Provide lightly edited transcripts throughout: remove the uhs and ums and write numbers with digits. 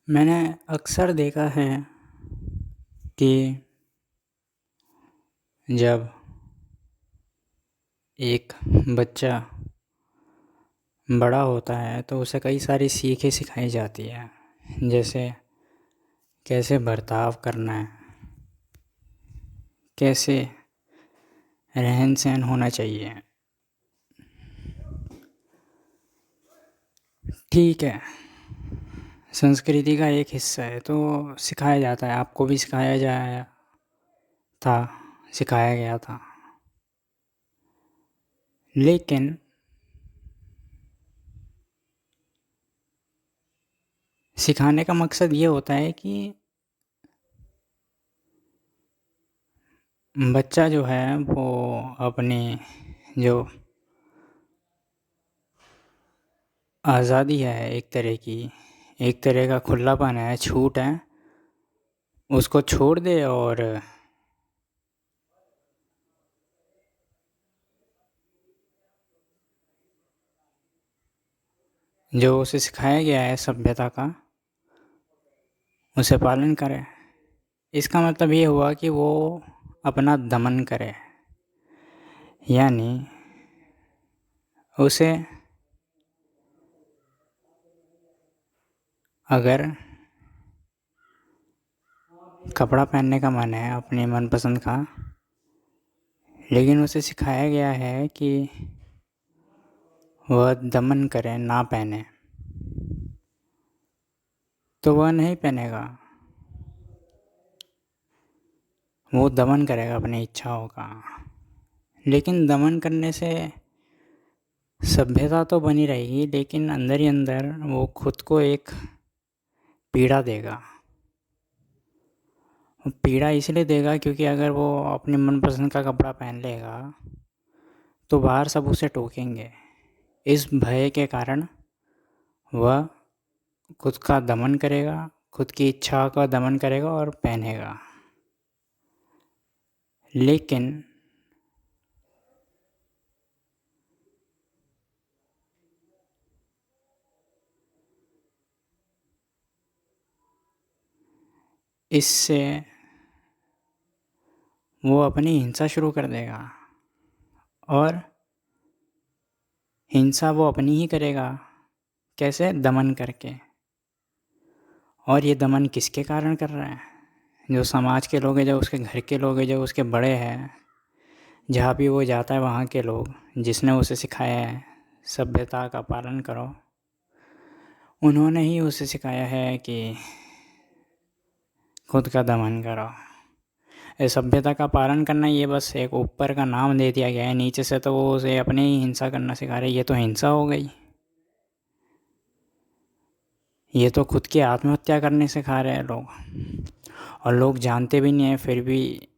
मैंने अक्सर देखा है कि जब एक बच्चा बड़ा होता है तो उसे कई सारी सीखें सिखाई जाती है। जैसे कैसे बर्ताव करना है, कैसे रहन सहन होना चाहिए। ठीक है, संस्कृति का एक हिस्सा है तो सिखाया जाता है, आपको भी सिखाया जाया था, सिखाया गया था। लेकिन सिखाने का मकसद ये होता है कि बच्चा जो है वो अपनी जो आज़ादी है, एक तरह का खुलापन है, छूट है, उसको छोड़ दे और जो उसे सिखाया गया है सभ्यता का, उसे पालन करे। इसका मतलब ये हुआ कि वो अपना दमन करे, यानी उसे अगर कपड़ा पहनने का मन है अपने मनपसंद का, लेकिन उसे सिखाया गया है कि वह दमन करे, ना पहने, तो वह नहीं पहनेगा, वो दमन करेगा अपनी इच्छाओं का। लेकिन दमन करने से सभ्यता तो बनी रहेगी, लेकिन अंदर ही अंदर वो खुद को एक पीड़ा देगा। पीड़ा इसलिए देगा क्योंकि अगर वो अपने मनपसंद का कपड़ा पहन लेगा तो बाहर सब उसे टोकेंगे। इस भय के कारण वह खुद का दमन करेगा, खुद की इच्छा का दमन करेगा और पहनेगा। लेकिन इससे वो अपनी हिंसा शुरू कर देगा, और हिंसा वो अपनी ही करेगा। कैसे? दमन करके। और ये दमन किसके कारण कर रहा है? जो समाज के लोग हैं, जो उसके घर के लोग हैं, जो उसके बड़े हैं, जहाँ भी वो जाता है वहाँ के लोग, जिसने उसे सिखाया है सभ्यता का पालन करो, उन्होंने ही उसे सिखाया है कि खुद का दमन करो। ये सभ्यता का पालन करना ये बस एक ऊपर का नाम दे दिया गया है, नीचे से तो वो उसे अपने ही हिंसा करना सिखा रहे। ये तो हिंसा हो गई, ये तो खुद की आत्महत्या करने सिखा रहे हैं लोग। और लोग जानते भी नहीं हैं फिर भी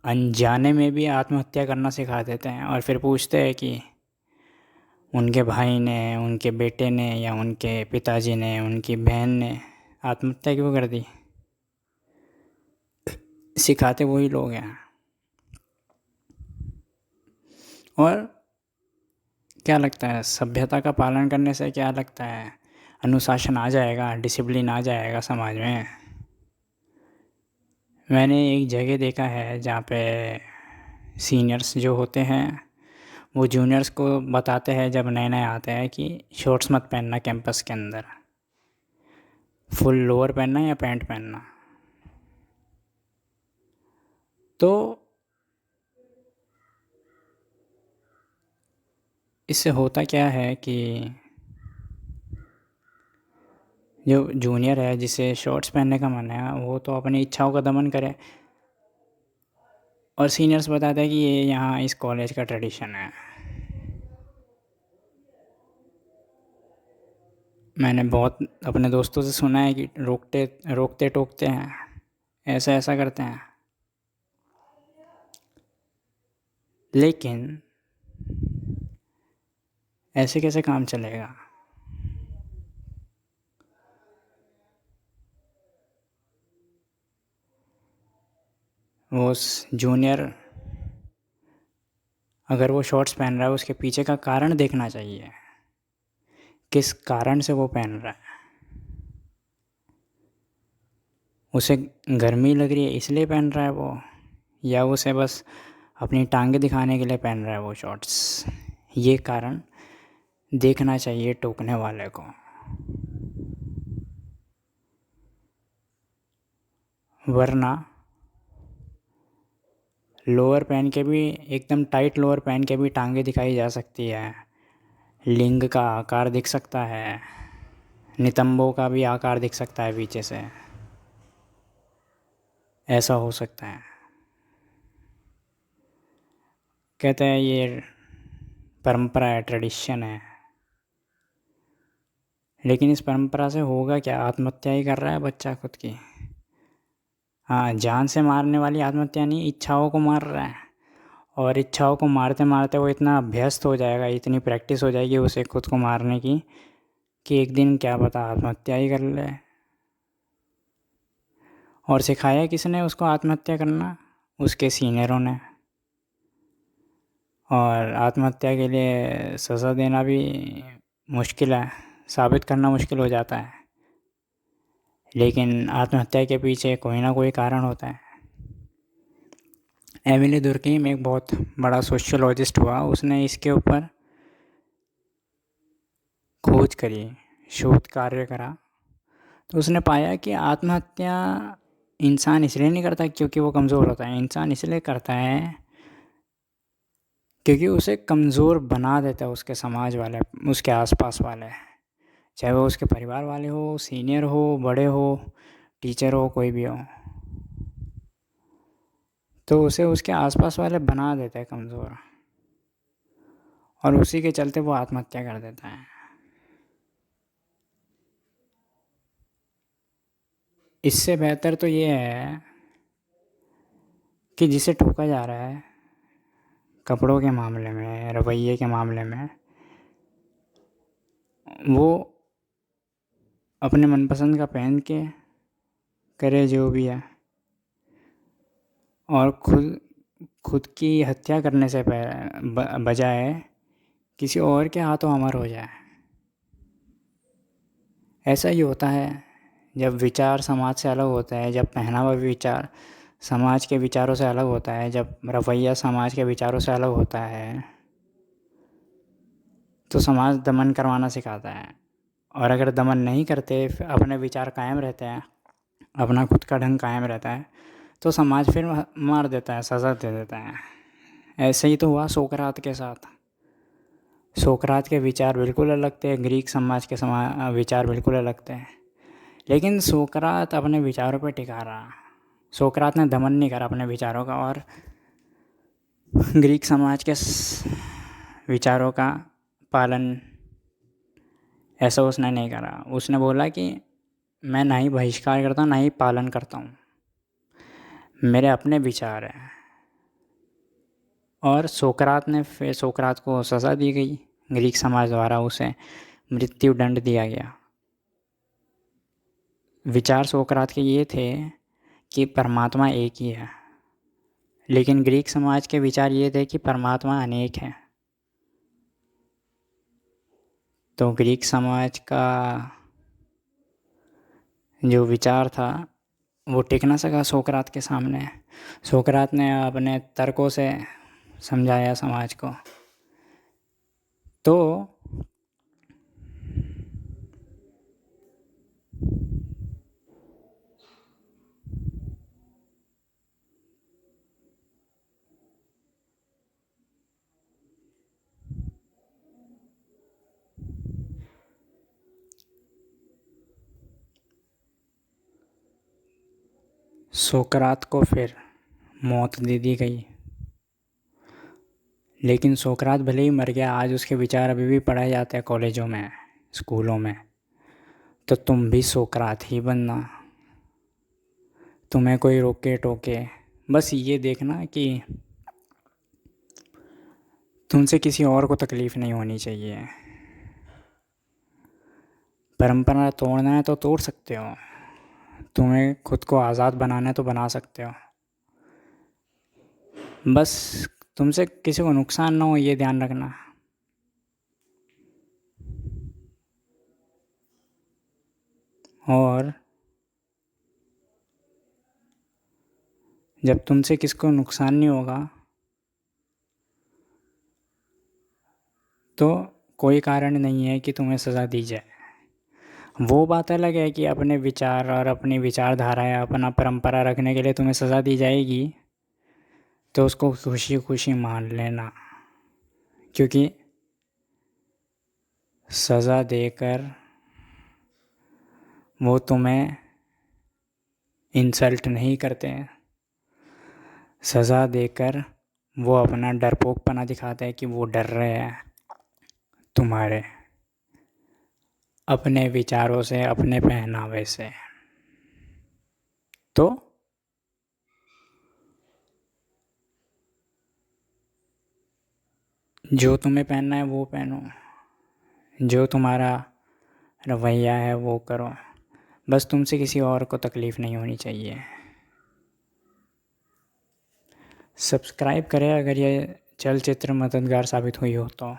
अनजाने में भी आत्महत्या करना सिखा देते हैं, और फिर पूछते हैं कि उनके भाई ने, उनके बेटे ने, या उनके पिताजी ने, उनकी बहन ने आत्महत्या क्यों कर दी। सिखाते वही लोग हैं। और क्या लगता है, सभ्यता का पालन करने से क्या लगता है, अनुशासन आ जाएगा, डिसिप्लिन आ जाएगा समाज में? मैंने एक जगह देखा है जहाँ पे सीनियर्स जो होते हैं वो जूनियर्स को बताते हैं जब नए नए आते हैं कि शॉर्ट्स मत पहनना कैंपस के अंदर, फुल लोअर पहनना या पैंट पहनना। तो इससे होता क्या है कि जो जूनियर है जिसे शॉर्ट्स पहनने का मन है वो तो अपनी इच्छाओं का दमन करे, और सीनियर्स बताते हैं कि ये यहाँ इस कॉलेज का ट्रेडिशन है। मैंने बहुत अपने दोस्तों से सुना है कि रोकते टोकते हैं, ऐसा ऐसा करते हैं। लेकिन ऐसे कैसे काम चलेगा? वो जूनियर अगर वो शॉर्ट्स पहन रहा है उसके पीछे का कारण देखना चाहिए, किस कारण से वो पहन रहा है। उसे गर्मी लग रही है इसलिए पहन रहा है वो, या उसे बस अपनी टांगे दिखाने के लिए पहन रहा है वो शॉर्ट्स। ये कारण देखना चाहिए टोकने वाले को। वरना लोअर पहन के भी, एकदम टाइट लोअर पहन के भी टांगे दिखाई जा सकती है, लिंग का आकार दिख सकता है, नितंबों का भी आकार दिख सकता है पीछे से। ऐसा हो सकता है। कहते हैं ये परंपरा है, ट्रेडिशन है। लेकिन इस परंपरा से होगा क्या? आत्महत्या ही कर रहा है बच्चा खुद की। हाँ, जान से मारने वाली आत्महत्या नहीं, इच्छाओं को मार रहा है। और इच्छाओं को मारते मारते वो इतना अभ्यस्त हो जाएगा, इतनी प्रैक्टिस हो जाएगी उसे खुद को मारने की, कि एक दिन क्या पता आत्महत्या ही कर ले। और सिखाया किसने उसको आत्महत्या करना? उसके सीनियरों ने। और आत्महत्या के लिए सज़ा देना भी मुश्किल है, साबित करना मुश्किल हो जाता है। लेकिन आत्महत्या के पीछे कोई ना कोई कारण होता है। एमिली दुर्कheim एक बहुत बड़ा सोशियोलॉजिस्ट हुआ, उसने इसके ऊपर खोज करी, शोध कार्य करा। तो उसने पाया कि आत्महत्या इंसान इसलिए नहीं करता क्योंकि वो कमज़ोर होता है, इंसान इसलिए करता है क्योंकि उसे कमज़ोर बना देता है उसके समाज वाले, उसके आसपास वाले, चाहे वो उसके परिवार वाले हो, सीनियर हो, बड़े हो, टीचर हो, कोई भी हो। तो उसे उसके आसपास वाले बना देते हैं कमज़ोर, और उसी के चलते वो आत्महत्या कर देता है। इससे बेहतर तो ये है कि जिसे ठोका जा रहा है कपड़ों के मामले में, रवैये के मामले में, वो अपने मनपसंद का पहन के करे जो भी है, और खुद की हत्या करने से बजाय किसी और के हाथों अमर हो जाए। ऐसा ही होता है जब विचार समाज से अलग होता है, जब पहनावा विचार समाज के विचारों से अलग होता है, जब रवैया समाज के विचारों से अलग होता है, तो समाज दमन करवाना सिखाता है। और अगर दमन नहीं करते, अपने विचार कायम रहते हैं, अपना खुद का ढंग कायम रहता है, तो समाज फिर मार देता है, सज़ा दे देता है। ऐसे ही तो हुआ सोकरात के साथ। सोकरात के विचार बिल्कुल अलग थे, ग्रीक समाज के विचार बिल्कुल अलग थे, लेकिन सोकरात अपने विचारों पर टिका रहा। सोकरात ने दमन नहीं करा अपने विचारों का, और ग्रीक समाज के विचारों का पालन ऐसा उसने नहीं करा। उसने बोला कि मैं ना ही बहिष्कार करता हूँ ना ही पालन करता हूँ, मेरे अपने विचार हैं। और सोकरात को सज़ा दी गई ग्रीक समाज द्वारा, उसे मृत्यु दंड दिया गया। विचार सोकरात के ये थे कि परमात्मा एक ही है, लेकिन ग्रीक समाज के विचार ये थे कि परमात्मा अनेक है। तो ग्रीक समाज का जो विचार था वो टिक ना सका सोकरात के सामने। सोकरात ने अपने तर्कों से समझाया समाज को। तो सोकरात को फिर मौत दे दी गई। लेकिन सोकरात भले ही मर गया, आज उसके विचार अभी भी पढ़ाए जाते हैं कॉलेजों में, स्कूलों में। तो तुम भी सोकरात ही बनना। तुम्हें कोई रोके टोके, बस ये देखना कि तुमसे किसी और को तकलीफ़ नहीं होनी चाहिए। परंपरा तोड़ना है तो तोड़ सकते हो, तुम्हें खुद को आज़ाद बनाना है तो बना सकते हो, बस तुमसे किसी को नुकसान ना हो ये ध्यान रखना। और जब तुमसे किसको नुकसान नहीं होगा तो कोई कारण नहीं है कि तुम्हें सज़ा दी जाए। वो बात अलग है कि अपने विचार और अपनी विचारधाराएं अपना परंपरा रखने के लिए तुम्हें सज़ा दी जाएगी तो उसको खुशी खुशी मान लेना, क्योंकि सज़ा देकर वो तुम्हें इंसल्ट नहीं करते हैं। सज़ा देकर वो अपना डरपोकपना दिखाते हैं कि वो डर रहे हैं तुम्हारे अपने विचारों से, अपने पहनावे से। तो जो तुम्हें पहनना है वो पहनो, जो तुम्हारा रवैया है वो करो, बस तुमसे किसी और को तकलीफ़ नहीं होनी चाहिए। सब्सक्राइब करें अगर ये चलचित्र मददगार साबित हुई हो तो।